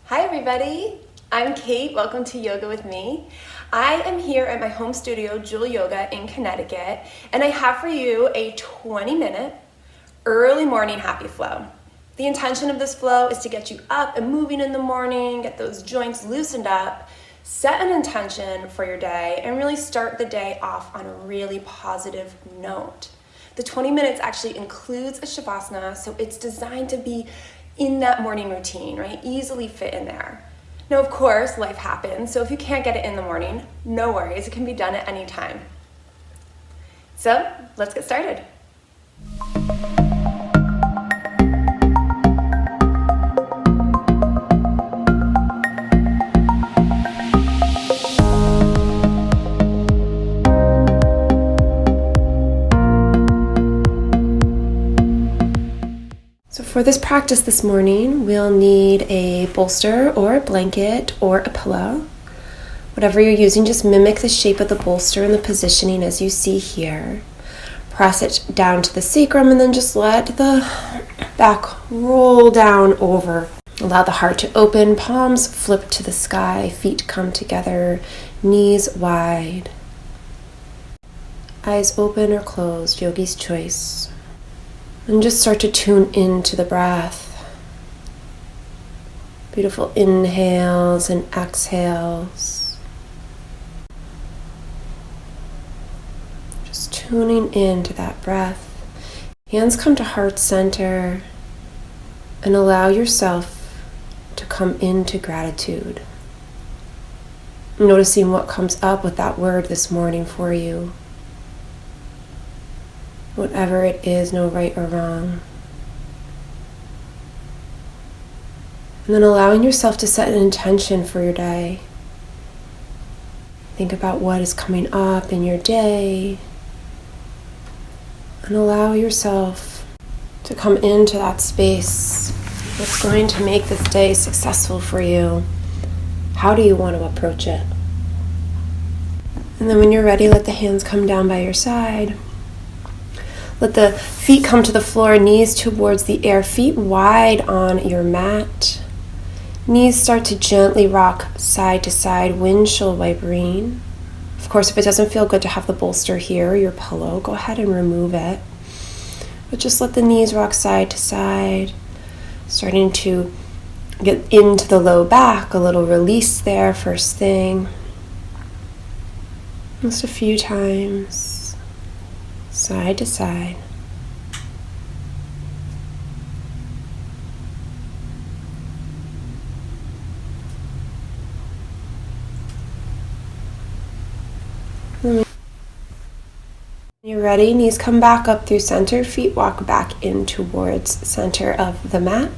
Hi everybody, I'm Kate. Welcome to Yoga with me. I am here at my home studio, Yoga in Connecticut, and I have for you a 20-minute early morning happy flow. The intention of this flow is to get you up and moving in the morning, get those joints loosened up, set an intention for your day, and really start the day off on a really positive note. The 20 minutes actually includes a Shavasana, so it's designed to be in that morning routine, right? Easily fit in there. Now, of course, life happens, so if you can't get it in the morning, no worries, it can be done at any time. So, let's get started. For this practice this morning, we'll need a bolster or a blanket or a pillow. Whatever you're using, just mimic the shape of the bolster and the positioning as you see here. Press it down to the sacrum and then just let the back roll down over. Allow the heart to open, palms flip to the sky, feet come together, knees wide. Eyes open or closed, yogi's choice. And just start to tune into the breath. Beautiful inhales and exhales. Just tuning into that breath. Hands come to heart center and allow yourself to come into gratitude. Noticing what comes up with that word this morning for you. Whatever it is, no right or wrong. And then allowing yourself to set an intention for your day. Think about what is coming up in your day. And allow yourself to come into that space that's going to make this day successful for you. How do you want to approach it? And then when you're ready, let the hands come down by your side. Let the feet come to the floor, knees towards the air, feet wide on your mat. Knees start to gently rock side to side, windshield wipering. Of course, if it doesn't feel good to have the bolster here, your pillow, go ahead and remove it. But just let the knees rock side to side, starting to get into the low back, a little release there first thing. Just a few times. Side to side. When you're ready, knees come back up through center, feet walk back in towards center of the mat.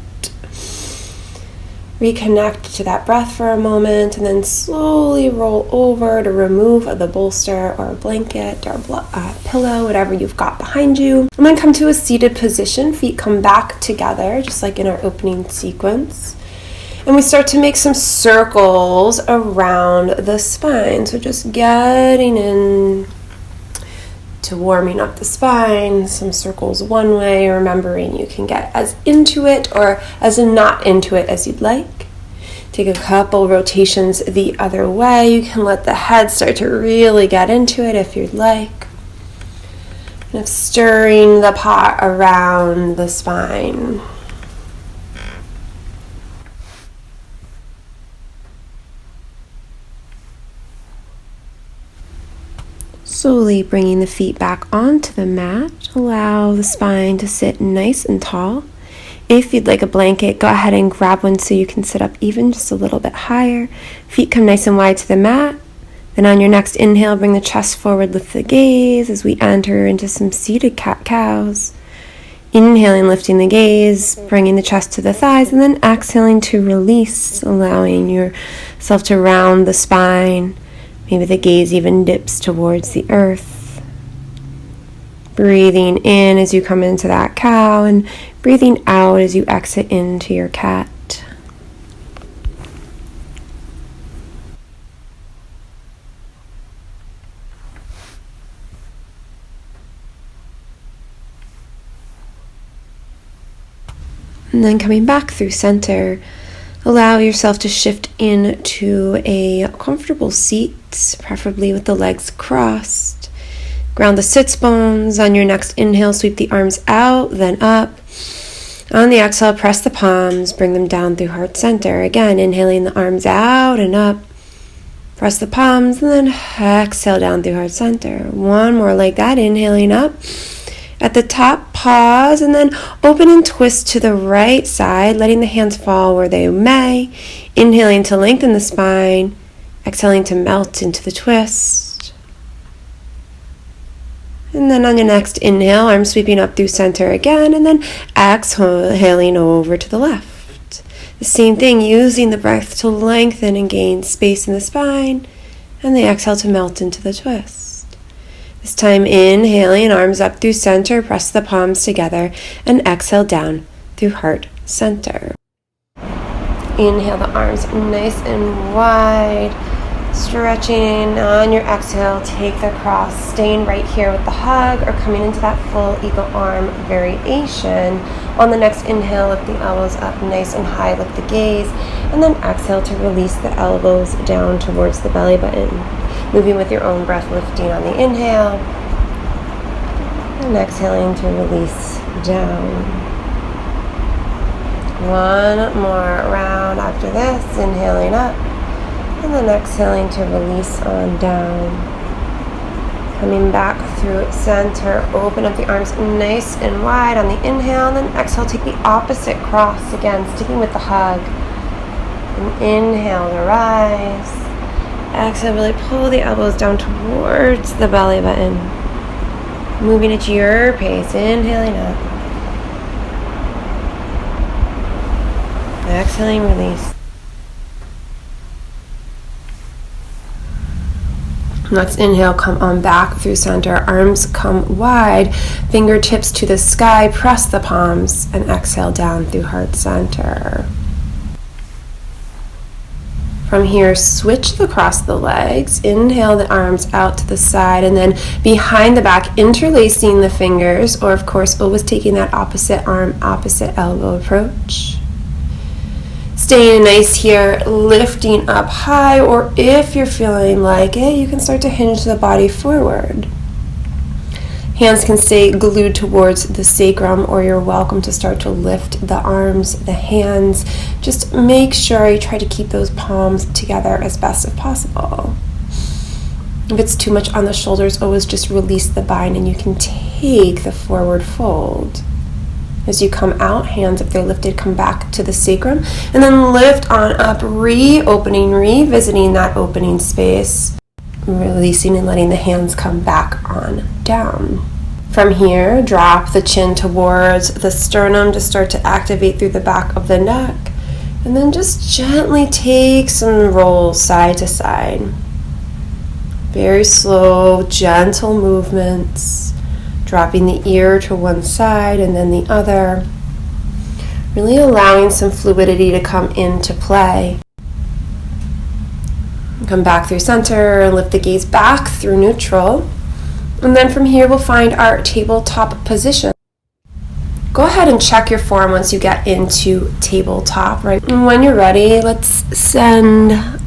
Reconnect to that breath for a moment and then slowly roll over to remove the bolster or a blanket or pillow, whatever you've got behind you. And then come to a seated position. Feet come back together, just like in our opening sequence. And we start to make some circles around the spine. So just getting in to warming up the spine, some circles one way, remembering you can get as into it or as not into it as you'd like. Take a couple rotations the other way. You can let the head start to really get into it if you'd like. Kind of stirring the pot around the spine. Slowly bringing the feet back onto the mat. Allow the spine to sit nice and tall. If you'd like a blanket, go ahead and grab one so you can sit up even just a little bit higher. Feet come nice and wide to the mat. Then on your next inhale, bring the chest forward, lift the gaze as we enter into some seated cat-cows. Inhaling, lifting the gaze, bringing the chest to the thighs, and then exhaling to release, allowing yourself to round the spine. Maybe the gaze even dips towards the earth. Breathing in as you come into that cow and breathing out as you exit into your cat. And then coming back through center, Allow yourself to shift into a comfortable seat, preferably with the legs crossed. Ground the sits bones. On your next inhale, sweep the arms out, then up. On the exhale, press the palms, bring them down through heart center. Again, inhaling the arms out and up. Press the palms, and then exhale down through heart center. One more like that, inhaling up. At the top, pause, and then open and twist to the right side, letting the hands fall where they may. Inhaling to lengthen the spine, exhaling to melt into the twist. And then on your next inhale, arms sweeping up through center again, and then exhaling over to the left. The same thing, using the breath to lengthen and gain space in the spine, and the exhale to melt into the twist. This time, inhaling, arms up through center, press the palms together, and exhale down through heart center. Inhale the arms nice and wide, stretching. On your exhale, take the cross, staying right here with the hug or coming into that full eagle arm variation. On the next inhale, lift the elbows up nice and high, lift the gaze, and then exhale to release the elbows down towards the belly button. Moving with your own breath, lifting on the inhale, and exhaling to release down. One more round after this, inhaling up, and then exhaling to release on down. Coming back through center, open up the arms nice and wide on the inhale, and then exhale, take the opposite cross again, sticking with the hug. And inhale to rise. Exhale, really pull the elbows down towards the belly button. Moving at your pace, inhaling up. Exhaling, release. Next inhale, come on back through center. Arms come wide, fingertips to the sky, press the palms, and exhale down through heart center. From here, switch across the legs. Inhale the arms out to the side, and then behind the back, interlacing the fingers, or of course, always taking that opposite arm, opposite elbow approach. Staying nice here, lifting up high, or if you're feeling like it, you can start to hinge the body forward. Hands can stay glued towards the sacrum, or you're welcome to start to lift the arms, the hands. Just make sure you try to keep those palms together as best as possible. If it's too much on the shoulders, always just release the bind and you can take the forward fold. As you come out, hands, if they're lifted, come back to the sacrum, and then lift on up, reopening, revisiting that opening space, releasing and letting the hands come back on down. From here, drop the chin towards the sternum to start to activate through the back of the neck, and then just gently take some rolls side to side. Very slow, gentle movements, dropping the ear to one side and then the other, really allowing some fluidity to come into play. Come back through center, lift the gaze back through neutral, and then from here we'll find our tabletop position. Go ahead and check your form once you get into tabletop, right? And when you're ready, let's send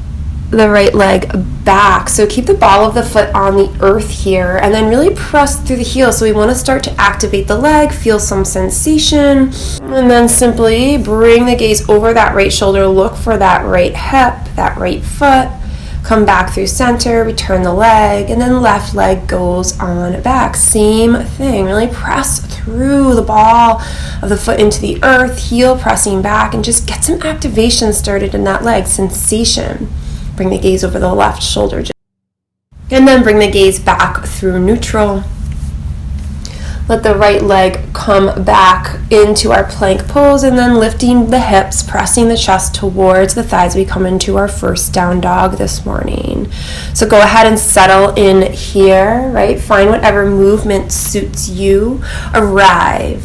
the right leg back. So keep the ball of the foot on the earth here, and then really press through the heel. So we want to start to activate the leg, feel some sensation, and then simply bring the gaze over that right shoulder, look for that right hip, that right foot. Come back through center, return the leg, and then left leg goes on back. Same thing, really press through the ball of the foot into the earth, heel pressing back, and just get some activation started in that leg, sensation. Bring the gaze over the left shoulder, and then bring the gaze back through neutral. Let the right leg come back into our plank pose, and then lifting the hips, pressing the chest towards the thighs. We come into our first down dog this morning. So go ahead and settle in here, right? Find whatever movement suits you. Arrive.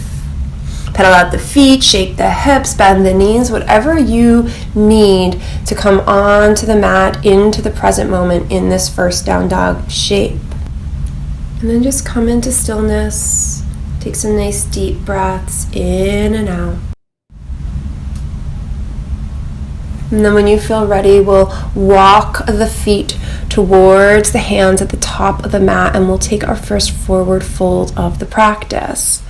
Pedal out the feet, shake the hips, bend the knees, whatever you need to come onto the mat, into the present moment in this first down dog shape. And then just come into stillness. Take some nice deep breaths in and out. And then when you feel ready, we'll walk the feet towards the hands at the top of the mat, and we'll take our first forward fold of the practice.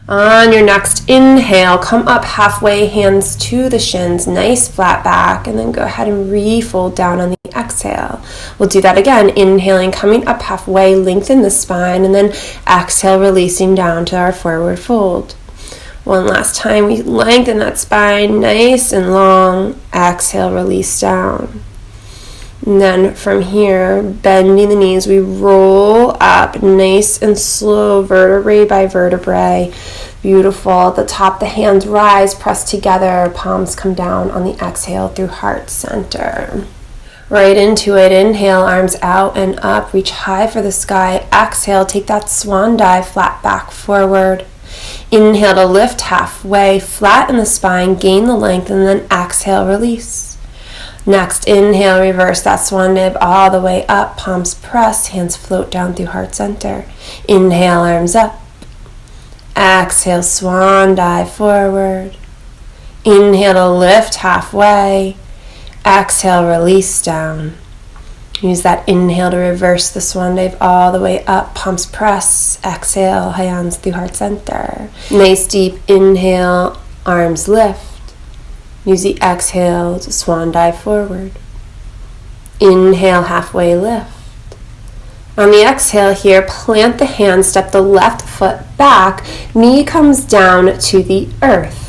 On your next inhale, come up halfway, hands to the shins, nice flat back, and then go ahead and refold down on the exhale. We'll do that again, inhaling, coming up halfway, lengthen the spine, and then exhale, releasing down to our forward fold. One last time, we lengthen that spine nice and long. Exhale, release down. And then from here, bending the knees, we roll up nice and slow, vertebrae by vertebrae. Beautiful. At the top, the hands rise, press together, palms come down on the exhale through heart center. Right into it. Inhale, arms out and up, reach high for the sky. Exhale, take that swan dive, flat back forward. Inhale to lift halfway, flatten the spine, gain the length, and then exhale, release. Next, inhale, reverse that swan dive all the way up, palms pressed, hands float down through heart center. Inhale, arms up. Exhale, swan dive forward. Inhale to lift halfway. Exhale, release down. Use that inhale to reverse the swan dive all the way up, palms press, exhale, hands through heart center. Nice deep inhale, arms lift. Use the exhale to swan dive forward. Inhale, halfway lift. On the exhale here, plant the hands, step the left foot back, knee comes down to the earth.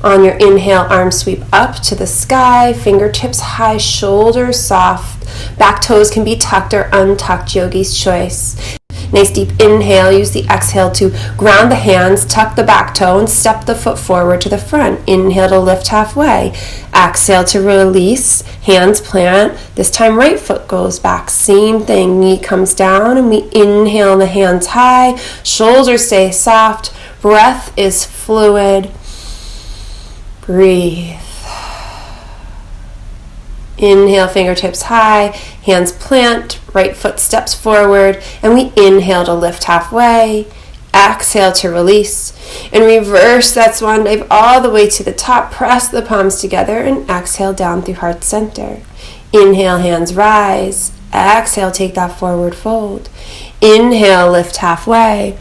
On your inhale, arms sweep up to the sky, fingertips high, shoulders soft. Back toes can be tucked or untucked, yogi's choice. Nice deep inhale, use the exhale to ground the hands, tuck the back toe, and step the foot forward to the front. Inhale to lift halfway. Exhale to release, hands plant. This time right foot goes back, same thing. Knee comes down, and we inhale the hands high, shoulders stay soft, breath is fluid. Breathe. Inhale, fingertips high, hands plant, right foot steps forward, and we inhale to lift halfway. Exhale to release, and reverse that swan dive all the way to the top. Press the palms together and exhale down through heart center. Inhale, hands rise. Exhale, take that forward fold. Inhale, lift halfway.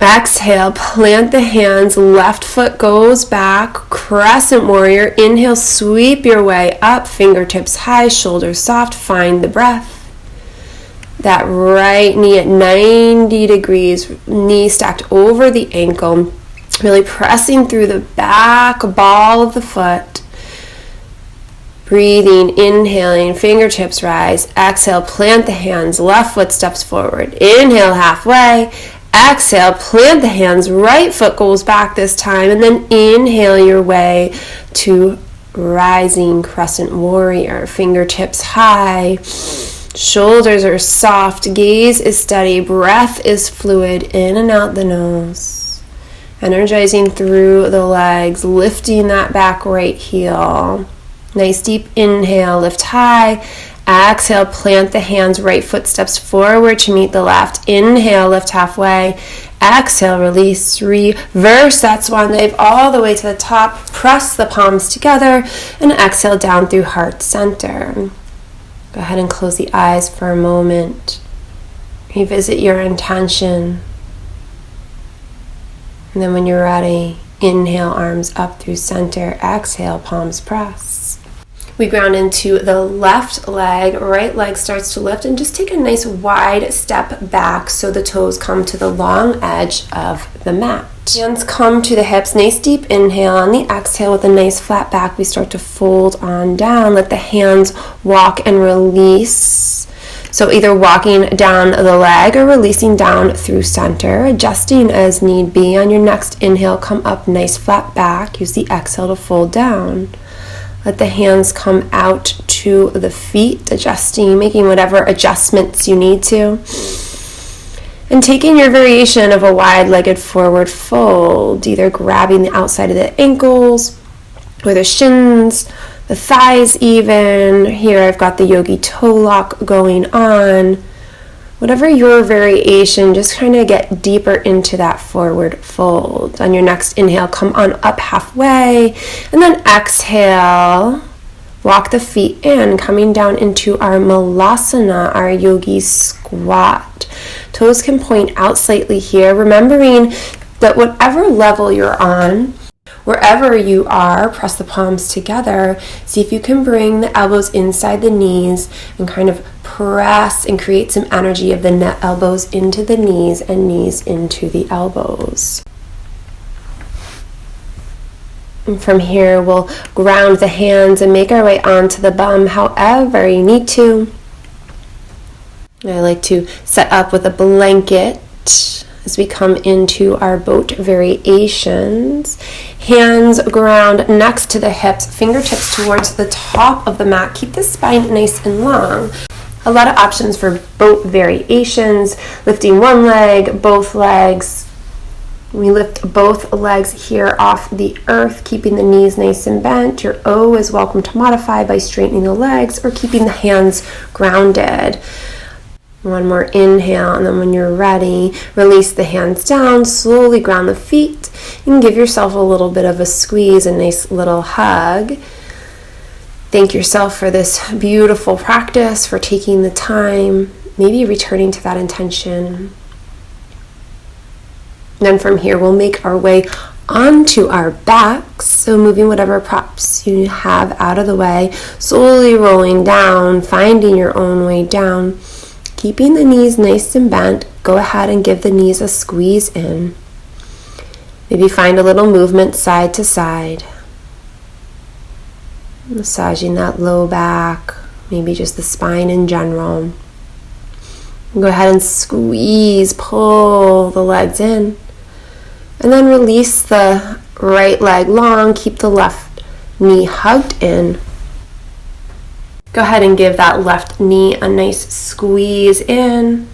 Exhale, plant the hands, left foot goes back, crescent warrior. Inhale, sweep your way up, fingertips high, shoulders soft, find the breath. That right knee at 90 degrees, knee stacked over the ankle, really pressing through the back ball of the foot. Breathing, inhaling, fingertips rise. Exhale, plant the hands, left foot steps forward. Inhale, halfway. Exhale, plant the hands, right foot goes back this time, and then inhale your way to rising crescent warrior. Fingertips high, shoulders are soft, gaze is steady, breath is fluid, in and out the nose. Energizing through the legs, lifting that back right heel. Nice deep inhale, lift high. Exhale, plant the hands, right foot steps forward to meet the left. Inhale, lift halfway. Exhale, release, reverse that swan dive all the way to the top. Press the palms together and exhale down through heart center. Go ahead and close the eyes for a moment. Revisit your intention. And then when you're ready, inhale, arms up through center. Exhale, palms press. We ground into the left leg, right leg starts to lift, and just take a nice wide step back so the toes come to the long edge of the mat. Hands come to the hips, nice deep inhale. On the exhale with a nice flat back, we start to fold on down. Let the hands walk and release. So either walking down the leg or releasing down through center, adjusting as need be. On your next inhale, come up, nice flat back. Use the exhale to fold down. Let the hands come out to the feet, adjusting, making whatever adjustments you need to. And taking your variation of a wide-legged forward fold, either grabbing the outside of the ankles or the shins, the thighs even. Here I've got the yogi toe lock going on. Whatever your variation, just kind of get deeper into that forward fold. On your next inhale, come on up halfway, and then exhale. Walk the feet in, coming down into our malasana, our yogi squat. Toes can point out slightly here, remembering that whatever level you're on, wherever you are, press the palms together. See if you can bring the elbows inside the knees and kind of press and create some energy of the elbows into the knees and knees into the elbows. And from here, we'll ground the hands and make our way onto the bum however you need to. I like to set up with a blanket as we come into our boat variations. Hands ground next to the hips, fingertips towards the top of the mat. Keep the spine nice and long. A lot of options for boat variations. Lifting one leg, both legs. We lift both legs here off the earth, keeping the knees nice and bent. Your O is welcome to modify by straightening the legs or keeping the hands grounded. One more inhale, and then when you're ready, release the hands down, slowly ground the feet, and give yourself a little bit of a squeeze, a nice little hug. Thank yourself for this beautiful practice, for taking the time, maybe returning to that intention. Then from here, we'll make our way onto our backs. So moving whatever props you have out of the way, slowly rolling down, finding your own way down. Keeping the knees nice and bent, go ahead and give the knees a squeeze in. Maybe find a little movement side to side. Massaging that low back, maybe just the spine in general. Go ahead and squeeze, pull the legs in. And then release the right leg long, keep the left knee hugged in. Go ahead and give that left knee a nice squeeze in.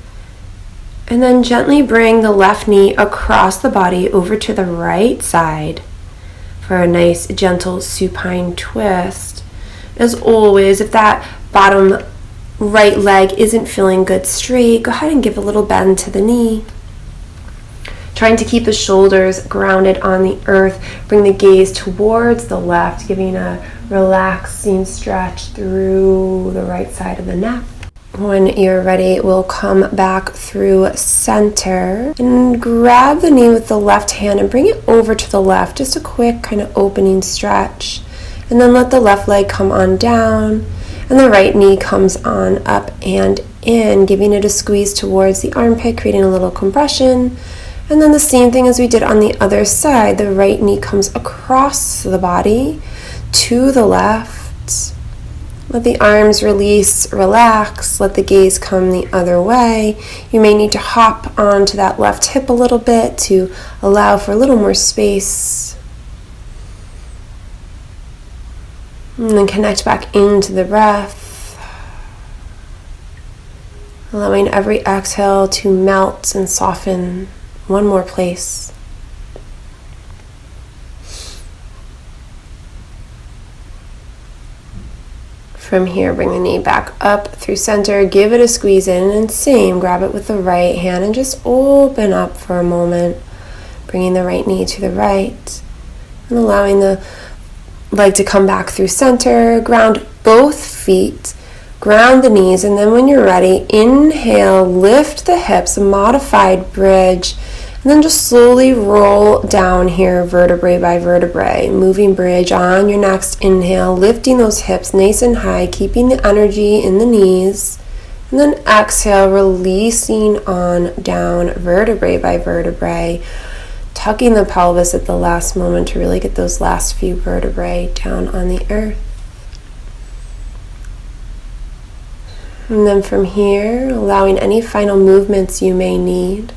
And then gently bring the left knee across the body over to the right side for a nice gentle supine twist. As always, if that bottom right leg isn't feeling good straight, go ahead and give a little bend to the knee. Trying to keep the shoulders grounded on the earth. Bring the gaze towards the left, giving a relaxing stretch through the right side of the neck. When you're ready, we'll come back through center and grab the knee with the left hand and bring it over to the left. Just a quick kind of opening stretch. And then let the left leg come on down and the right knee comes on up and in, giving it a squeeze towards the armpit, creating a little compression. And then the same thing as we did on the other side, the right knee comes across the body to the left. Let the arms release, relax, let the gaze come the other way. You may need to hop onto that left hip a little bit to allow for a little more space. And then connect back into the breath. Allowing every exhale to melt and soften. One more place. From here, bring the knee back up through center, give it a squeeze in, and same, grab it with the right hand and just open up for a moment, bringing the right knee to the right and allowing the leg to come back through center. Ground both feet, ground the knees, and then when you're ready, inhale, lift the hips, modified bridge. And then just slowly roll down here, vertebrae by vertebrae. Moving bridge on your next inhale, lifting those hips nice and high, keeping the energy in the knees. And then exhale, releasing on down, vertebrae by vertebrae. Tucking the pelvis at the last moment to really get those last few vertebrae down on the earth. And then from here, allowing any final movements you may need.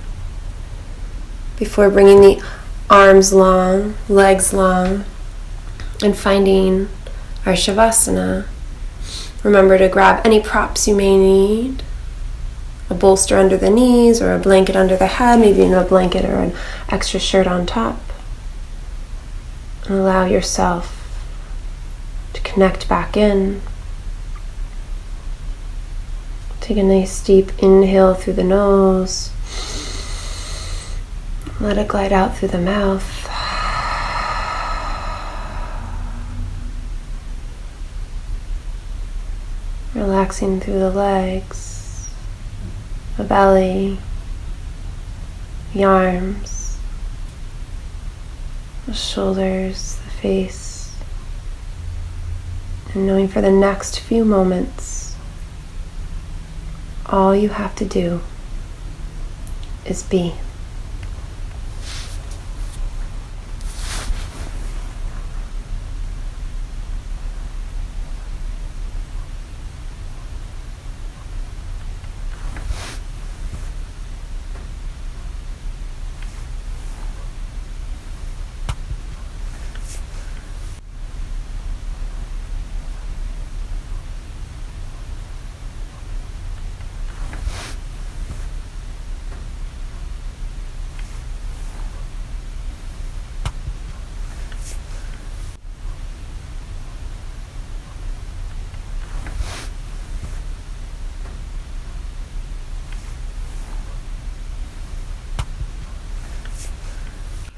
Before bringing the arms long, legs long, and finding our Shavasana. Remember to grab any props you may need. A bolster under the knees or a blanket under the head, maybe a blanket or an extra shirt on top. And allow yourself to connect back in, to Take a nice deep inhale through the nose. Let it glide out through the mouth. Relaxing through the legs, the belly, the arms, the shoulders, the face. And knowing for the next few moments, all you have to do is be.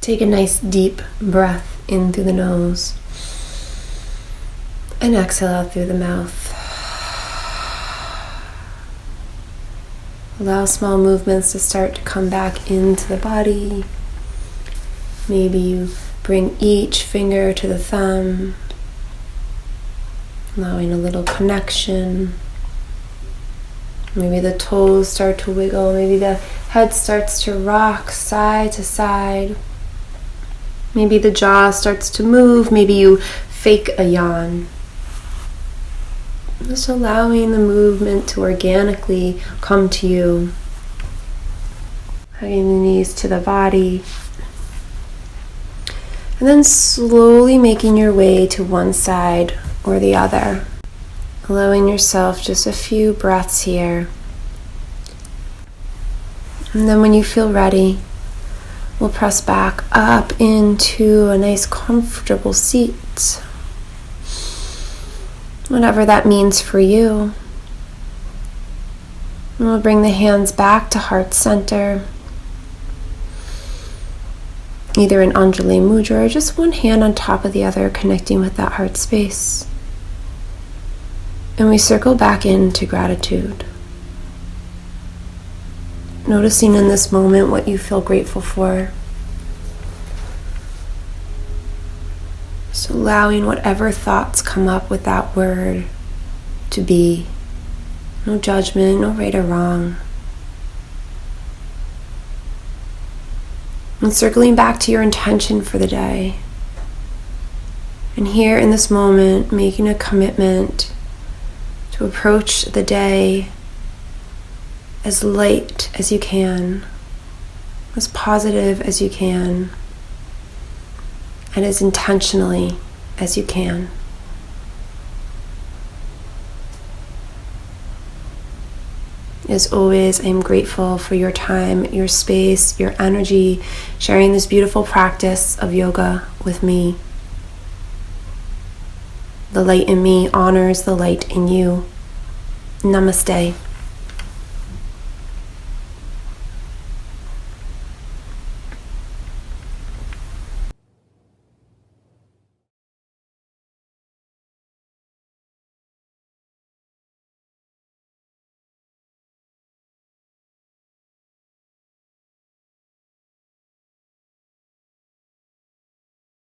Take a nice deep breath in through the nose and exhale out through the mouth. Allow small movements to start to come back into the body. Maybe you bring each finger to the thumb, allowing a little connection. Maybe the toes start to wiggle. Maybe the head starts to rock side to side. Maybe the jaw starts to move. Maybe you fake a yawn. Just allowing the movement to organically come to you. Hugging the knees to the body. And then slowly making your way to one side or the other. Allowing yourself just a few breaths here. And then when you feel ready, we'll press back up into a nice comfortable seat. Whatever that means for you. And we'll bring the hands back to heart center. Either in Anjali Mudra or just one hand on top of the other, connecting with that heart space. And we circle back into gratitude. Noticing in this moment what you feel grateful for. So allowing whatever thoughts come up with that word to be. No judgment, no right or wrong. And circling back to your intention for the day. And here in this moment, making a commitment to approach the day as light as you can, as positive as you can, and as intentionally as you can. As always, I'm grateful for your time, your space, your energy, sharing this beautiful practice of yoga with me. The light in me honors the light in you. Namaste.